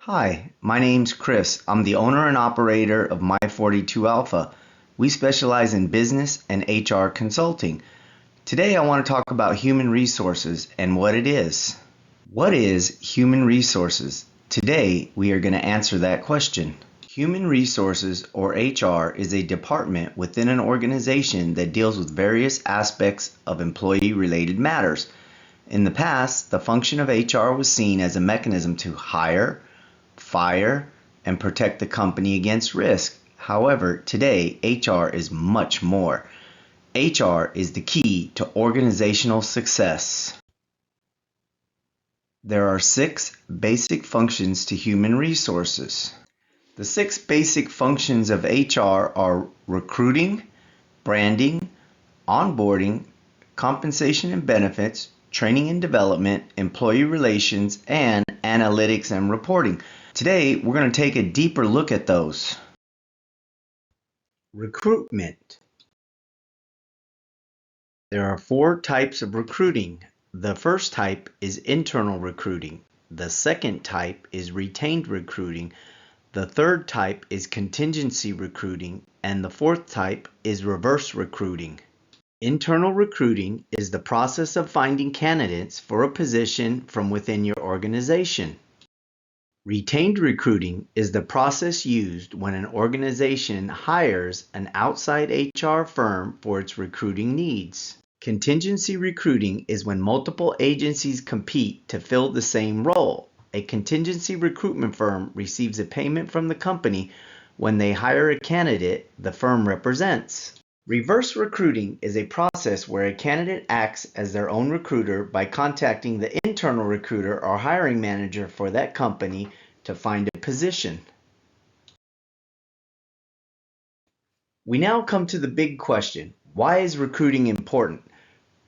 Hi, my name's Chris. I'm the owner and operator of My42 Alpha. We specialize in business and HR consulting. Today I want to talk about human resources and what it is. What is human resources? Today we are going to answer that question. Human resources, or HR, is a department within an organization that deals with various aspects of employee-related matters. In the past, the function of HR was seen as a mechanism to hire, fire, and protect the company against risk. However, today, HR is much more. HR is the key to organizational success. There are 6 basic functions to human resources. The 6 basic functions of HR are recruiting, branding, onboarding, compensation and benefits, training and development, employee relations, and analytics and reporting. Today, we're going to take a deeper look at those. Recruitment. There are 4 types of recruiting. The first type is internal recruiting. The second type is retained recruiting. The third type is contingency recruiting. And the fourth type is reverse recruiting. Internal recruiting is the process of finding candidates for a position from within your organization. Retained recruiting is the process used when an organization hires an outside HR firm for its recruiting needs. Contingency recruiting is when multiple agencies compete to fill the same role. A contingency recruitment firm receives a payment from the company when they hire a candidate the firm represents. Reverse recruiting is a process where a candidate acts as their own recruiter by contacting the internal recruiter or hiring manager for that company to find a position. We now come to the big question: why is recruiting important?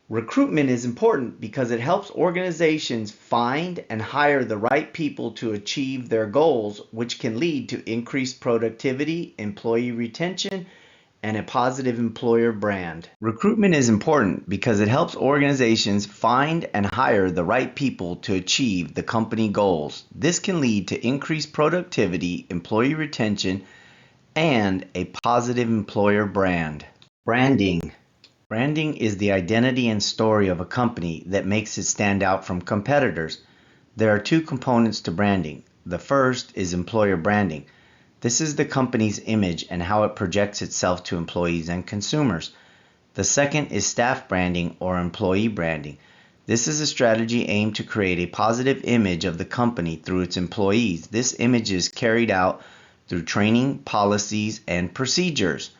Recruitment is important because it helps organizations find and hire the right people to achieve their goals, which can lead to increased productivity, employee retention, and a positive employer brand. Recruitment is important because it helps organizations find and hire the right people to achieve the company goals. This can lead to increased productivity, employee retention, and a positive employer brand. Branding. Branding is the identity and story of a company that makes it stand out from competitors. There are 2 components to branding. The first is employer branding. This is the company's image and how it projects itself to employees and consumers. The second is staff branding or employee branding. This is a strategy aimed to create a positive image of the company through its employees. This image is carried out through training, policies, and procedures.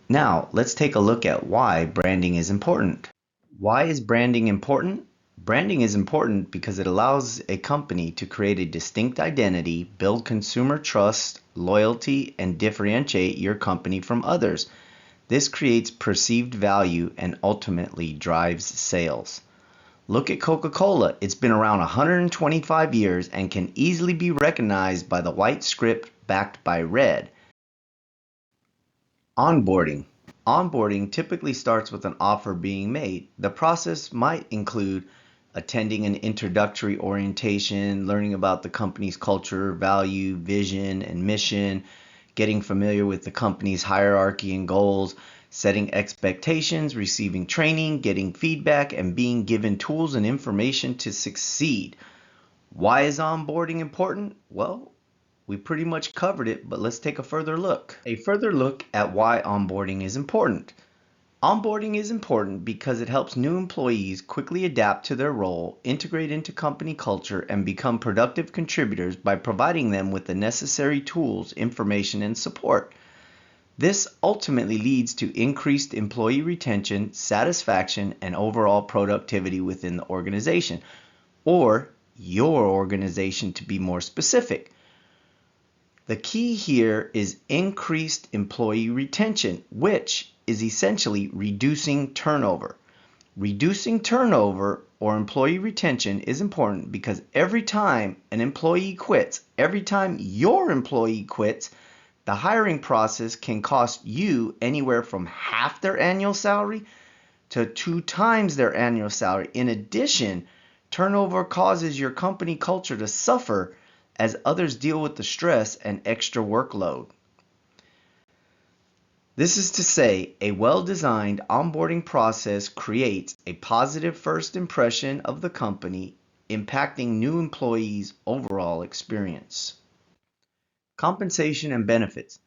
Now, let's take a look at why branding is important. Why is branding important? Branding is important because it allows a company to create a distinct identity, build consumer trust, loyalty, and differentiate your company from others. This creates perceived value and ultimately drives sales. Look at Coca-Cola. It's been around 125 years and can easily be recognized by the white script backed by red. Onboarding. Onboarding typically starts with an offer being made. The process might include attending an introductory orientation, learning about the company's culture, value, vision, and mission, getting familiar with the company's hierarchy and goals, setting expectations, receiving training, getting feedback, and being given tools and information to succeed. Why is onboarding important? Well, we pretty much covered it, but let's take a further look. A further look at why onboarding is important. Onboarding is important because it helps new employees quickly adapt to their role, integrate into company culture, and become productive contributors by providing them with the necessary tools, information, and support. This ultimately leads to increased employee retention, satisfaction, and overall productivity within the organization, or your organization to be more specific. The key here is increased employee retention, which is essentially reducing turnover. Reducing turnover or employee retention is important because every time an employee quits, every time your employee quits, the hiring process can cost you anywhere from half their annual salary to 2 times their annual salary. In addition, turnover causes your company culture to suffer as others deal with the stress and extra workload. This is to say, a well-designed onboarding process creates a positive first impression of the company, impacting new employees' overall experience. Compensation and benefits.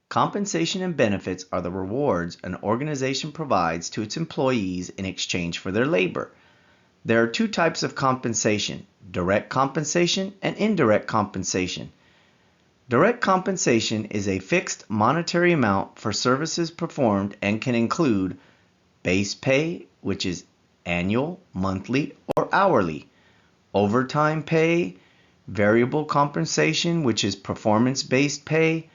Compensation and benefits are the rewards an organization provides to its employees in exchange for their labor. There are two types of compensation: direct compensation and indirect compensation. Direct compensation is a fixed monetary amount for services performed and can include base pay, which is annual, monthly, or hourly; overtime pay; variable compensation, which is performance-based pay;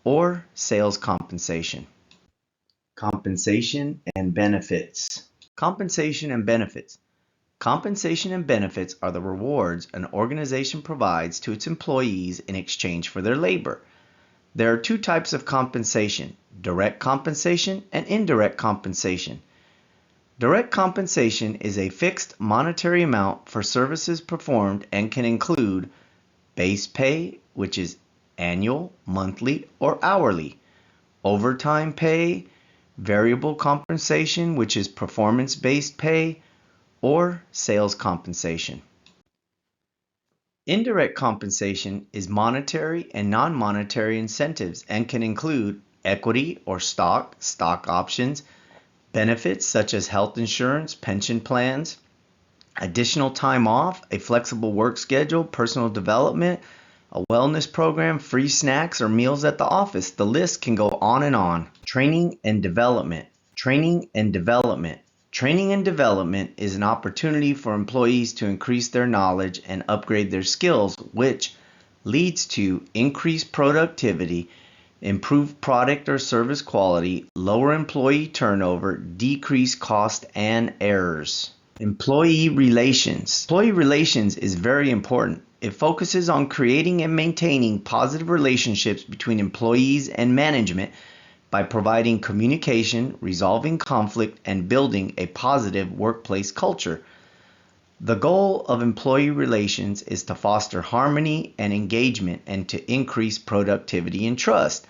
or sales compensation. Compensation and benefits. Compensation and benefits. Compensation and benefits are the rewards an organization provides to its employees in exchange for their labor. There are two types of compensation: direct compensation and indirect compensation. Direct compensation is a fixed monetary amount for services performed and can include base pay, which is annual, monthly, or hourly; overtime pay; variable compensation, which is performance-based pay; or sales compensation. Indirect compensation is monetary and non-monetary incentives and can include equity or stock options, benefits such as health insurance, pension plans, additional time off, a flexible work schedule, personal development, a wellness program, free snacks, or meals at the office. The list can go on and on. Training and development. Training and development. Training and development is an opportunity for employees to increase their knowledge and upgrade their skills, which leads to increased productivity, improved product or service quality, lower employee turnover, decreased cost and errors. Employee relations. Employee relations is very important. It focuses on creating and maintaining positive relationships between employees and management by providing communication, resolving conflict, and building a positive workplace culture. The goal of employee relations is to foster harmony and engagement and to increase productivity and trust.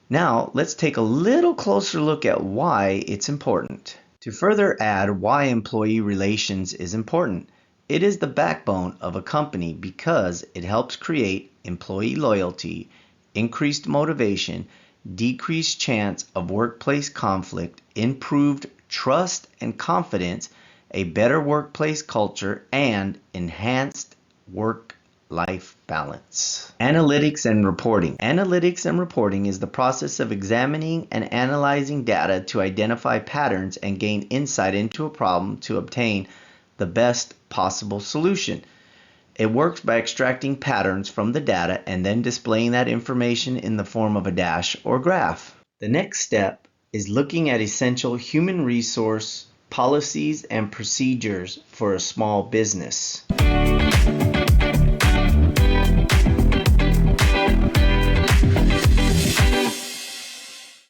Now, let's take a little closer look at why it's important. To further add why employee relations is important, it is the backbone of a company because it helps create employee loyalty, increased motivation, decreased chance of workplace conflict, improved trust and confidence, a better workplace culture, and enhanced work-life balance. Analytics and reporting. Analytics and reporting is the process of examining and analyzing data to identify patterns and gain insight into a problem to obtain the best possible solution. It works by extracting patterns from the data and then displaying that information in the form of a dash or graph. The next step is looking at essential human resource policies and procedures for a small business.